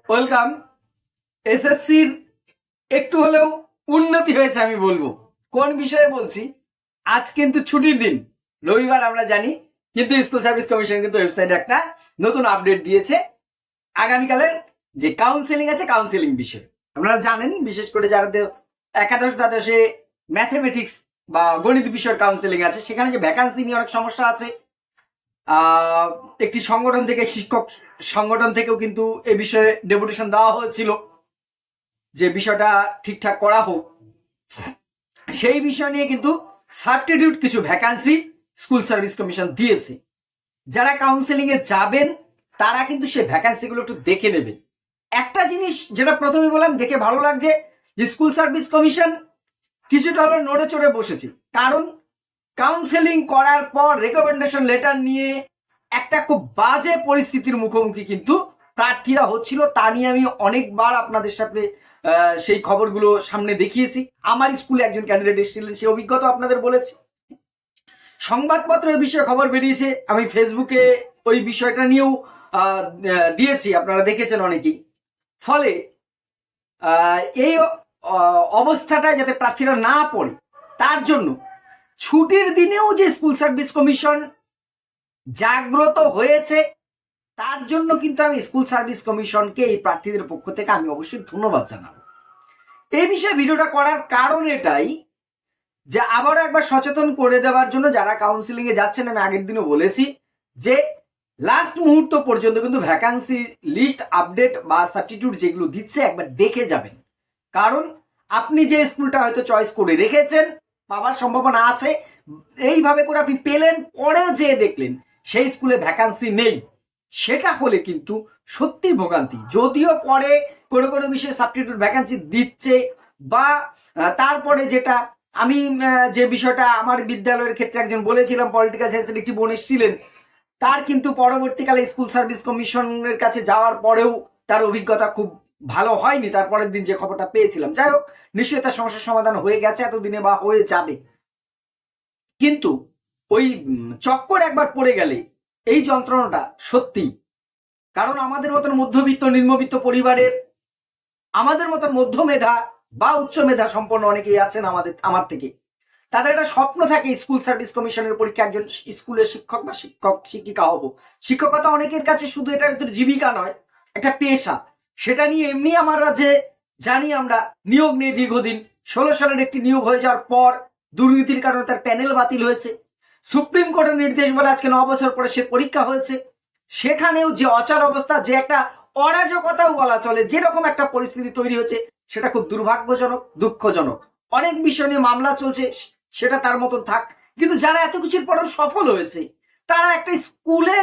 Welcome. এসএসসির একটু হলেও উন্নতি হয়েছে আমি বলবো। কোন বিষয়ে বলছি? আজ কিন্তু ছুটির দিন, রবিবার আমরা জানি, কিন্তু স্কুল সার্ভিস কমিশন কিন্তু ওয়েবসাইটে একটা নতুন আপডেট দিয়েছে আগামীকালের যে কাউন্সেলিং আছে, কাউন্সেলিং বিষয় আপনারা জানেন। বিশেষ করে যারা একাদশ দ্বাদশে ম্যাথমেটিক্স বা গণিত বিষয়ের কাউন্সেলিং আছে, সেখানে যে ভ্যাকান্সি নিয়ে অনেক সমস্যা আছে। একটি সংগঠন থেকে, শিক্ষক সংগঠন থেকেও কিন্তু এ বিষয়ে ডেপুটেশন দেওয়া হয়েছিল যে বিষয়টা ঠিকঠাক করা হোক। সেই বিষয় নিয়ে কিন্তু সাবস্টিটিউট কিছু ভ্যাকান্সি স্কুল সার্ভিস কমিশন দিয়েছে। যারা কাউন্সেলিং এ যাবেন তারা কিন্তু সেই ভ্যাকান্সিগুলো একটু দেখে নেবেন। একটা জিনিস যেটা প্রথমে বললাম, দেখে ভালো লাগছে যে স্কুল সার্ভিস কমিশন কিছুটা হলো নড়ে চড়ে বসেছে। কারণ কাউন্সেলিং করার পর রেকমেন্ডেশন লেটার নিয়ে একটা খুব বাজে পরিস্থিতির মুখোমুখি কিন্তু প্রার্থীরা হচ্ছিল। তা নিয়ে আমি অনেকবার আপনাদের সাথে সেই খবরগুলো সামনে দেখিয়েছি। আমার স্কুলে একজন ক্যান্ডিডেট এসেছিলেন, সে অভিজ্ঞতা আপনাদের বলেছি। সংবাদপত্র এই বিষয়ে খবর বেরিয়েছে, আমি ফেসবুকে ওই বিষয়টা নিয়েও দিয়েছি, আপনারা দেখেছেন অনেকেই। ফলে এই অবস্থাটা যাতে প্রার্থীরা না পড়ে, তার জন্য ছুটির দিনেও যে স্কুল সার্ভিস কমিশন জাগ্রত হয়েছে, তার জন্য কিন্তু আমি স্কুল সার্ভিস কমিশনকে এই প্রার্থীদের পক্ষ থেকে আমি অবশ্যই ধন্যবাদ জানাবো। এই বিষয়ে ভিডিওটা করার কারণ এটাই যে আবারও একবার সচেতন করে দেওয়ার জন্য যারা কাউন্সিলিং এ যাচ্ছেন। আমি আগের দিনও বলেছি যে লাস্ট মুহূর্ত পর্যন্ত কিন্তু ভ্যাকান্সি লিস্ট আপডেট বা সাবস্টিটিউট যেগুলো দিচ্ছে একবার দেখে যাবেন। কারণ আপনি যে স্কুলটা হয়তো চয়েস করে রেখেছেন, পাওয়ার সম্ভাবনা আছে, এইভাবে করে আপনি পেলেন, পরে যেয়ে দেখলেন সেই স্কুলে ভ্যাকান্সি নেই, সেটা হলে কিন্তু সত্যি ভোগান্তি। যদিও পরে কোনো কোনো বিষয়ে সাবস্টিটিউট ভ্যাকান্সি দিচ্ছে, বা তারপরে যেটা আমি যে বিষয়টা আমার বিদ্যালয়ের ক্ষেত্রে একজন বলেছিলাম, পলিটিক্যাল সায়েন্সের একটি বোন এসেছিলেন, তার কিন্তু পরবর্তীকালে স্কুল সার্ভিস কমিশনের কাছে যাওয়ার পরেও তার অভিজ্ঞতা খুব ভালো হয়নি। তারপরের দিন যে খবরটা পেয়েছিলাম, যাই হোক, নিশ্চয়ই তার সমস্যার সমাধান হয়ে গেছে এতদিনে বা হয়ে যাবে। কিন্তু ওই চক্কর একবার পড়ে গেলে এই যন্ত্রণাটা সত্যি। কারণ আমাদের মতন মধ্যবিত্ত নিম্নবিত্ত পরিবারের, আমাদের মতন মধ্য মেধা বা উচ্চ মেধা সম্পন্ন অনেকেই আছেন আমার থেকে, তাদের একটা স্বপ্ন থাকে স্কুল সার্ভিস কমিশনের পরীক্ষা একজন স্কুলের শিক্ষক বা শিক্ষিকা হব। শিক্ষকতা অনেকের কাছে শুধু এটা জীবিকা নয়, একটা পেশা। সেটা নিয়ে এমনি আমার রাজ্যে জানি আমরা নিয়োগ নেই দীর্ঘদিন। 16 সালের একটি নিয়োগ হয়ে যাওয়ার পর দুর্নীতির কারণে তার প্যানেল বাতিল হয়েছে। সুপ্রিম কোর্টের নির্দেশ বলে আজকে 9 বছর পরে সে পরীক্ষা হয়েছে। সেখানেও যে অচল অবস্থা, যে একটা অরাজকতাও বলা চলে, যেরকম একটা পরিস্থিতি তৈরি হয়েছে, সেটা খুব দুর্ভাগ্যজনক, দুঃখজনক। অনেক বিষয় নিয়ে মামলা চলছে, সেটা তার মতন থাক। কিন্তু যারা এত কিছুর পরেও সফল হয়েছে, তারা একটা স্কুলে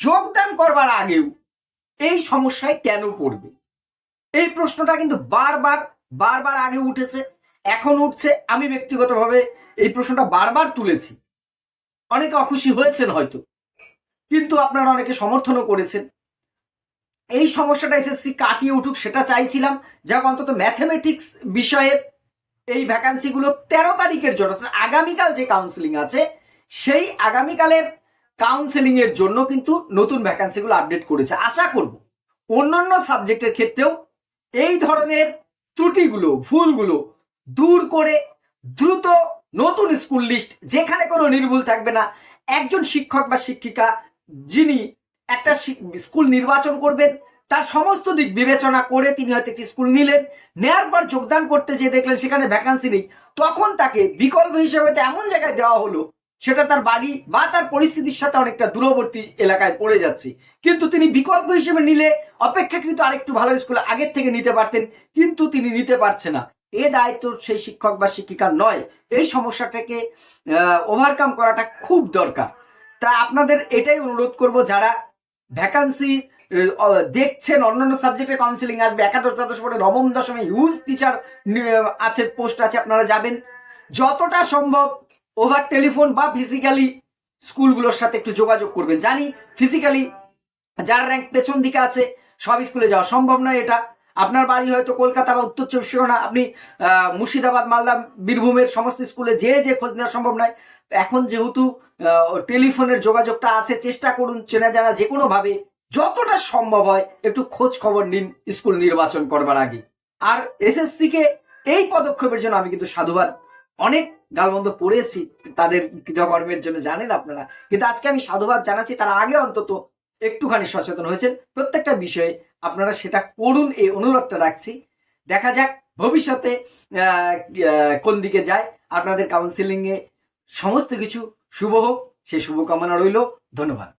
যোগদান করবার আগেও এই সমস্যায় কেন পড়বে? এই প্রশ্নটা কিন্তু বারবার বারবার আগে উঠেছে, এখন উঠছে। আমি ব্যক্তিগতভাবে এই প্রশ্নটা বারবার তুলেছি। অনেকে অখুশি হয়েছেন হয়তো, কিন্তু আপনারা অনেকে সমর্থনও করেছেন। এই সমস্যাটা এসএসসি কাটিয়ে উঠুক সেটা চাইছিলাম। যাক, অন্তত ম্যাথমেটিক্স বিষয়ের এই ভ্যাকান্সিগুলো 13 তারিখের জন্য, আগামীকাল যে কাউন্সিলিং আছে, সেই আগামীকালের কাউন্সিলিং এর জন্য কিন্তু নতুন ভ্যাকান্সিগুলো আপডেট করেছে। আশা করব অন্যান্য সাবজেক্টের ক্ষেত্রেও এই ধরনের ত্রুটিগুলো, ভুলগুলো দূর করে দ্রুত নতুন স্কুল লিস্ট, যেখানে কোনো নির্ভুল থাকবে না। একজন শিক্ষক বা শিক্ষিকা যিনি একটা স্কুল নির্বাচন করবেন, তার সমস্ত দিক বিবেচনা করে তিনি হয়তো একটি স্কুল নিলেন, নেয়ার পর যোগদান করতে যে দেখলেন সেখানে ভ্যাকান্সি নেই, তখন তাকে বিকল্প হিসেবে এমন জায়গায় দেওয়া হলো সেটা তার বাড়ি বা তার পরিস্থিতির সাথে অনেকটা দূরবর্তী এলাকায় পড়ে যাচ্ছে। কিন্তু তিনি বিকল্প হিসেবে নিলে অপেক্ষাকৃত আরেকটু ভালো স্কুলে আগের থেকে নিতে পারতেন, কিন্তু তিনি নিতে পারছে না। এ দায়িত্ব সেই শিক্ষক বা শিক্ষিকার নয়। এই সমস্যাটাকে ওভারকাম করাটা খুব দরকার। তা আপনাদের এটাই অনুরোধ করব, যারা ভ্যাকান্সি দেখছেন, অন্যান্য সাবজেক্টের কাউন্সিলিং আসবে, একাদশ দ্বাদশ পরে নবম দশমে হিউজ টিচার আছে, পোস্ট আছে, আপনারা যাবেন। যতটা সম্ভব ওভার টেলিফোন বা ফিজিক্যালি স্কুলগুলোর সাথে একটু যোগাযোগ করবেন। জানি ফিজিক্যালি যার র্যাঙ্ক পেছন দিকে আছে সব স্কুলে যাওয়া সম্ভব নয়। এটা আপনার বাড়ি হয়তো কলকাতা বা উত্তর চব্বিশ পরগনা, আপনি মুর্শিদাবাদ, মালদা, বীরভূমের সমস্ত স্কুলে যে খোঁজ নেওয়া সম্ভব নয়। এখন যেহেতু টেলিফোনের যোগাযোগটা আছে, চেষ্টা করুন চেনা জানা যে কোনোভাবে যতটা সম্ভব হয় একটু খোঁজ খবর নিন স্কুল নির্বাচন করবার আগে। আর এসএসসি কে এই পদক্ষেপের জন্য আমি কিন্তু সাধুবাদ, অনেক গালমন্দ পড়েছি তাদের কৃতকর্মের জন্য, জানেন আপনারা, কিন্তু আজকে আমি সাধুবাদ জানাচ্ছি তারা আগে অন্তত একটুখানি সচেতন হয়েছেন প্রত্যেকটা বিষয়ে। আপনারা সেটা করুন এই অনুরোধটা রাখছি। দেখা যাক ভবিষ্যতে কোন দিকে যায়। আপনাদের কাউন্সিলিং এ সমস্ত কিছু শুভ হোক, সেই শুভকামনা রইল। ধন্যবাদ।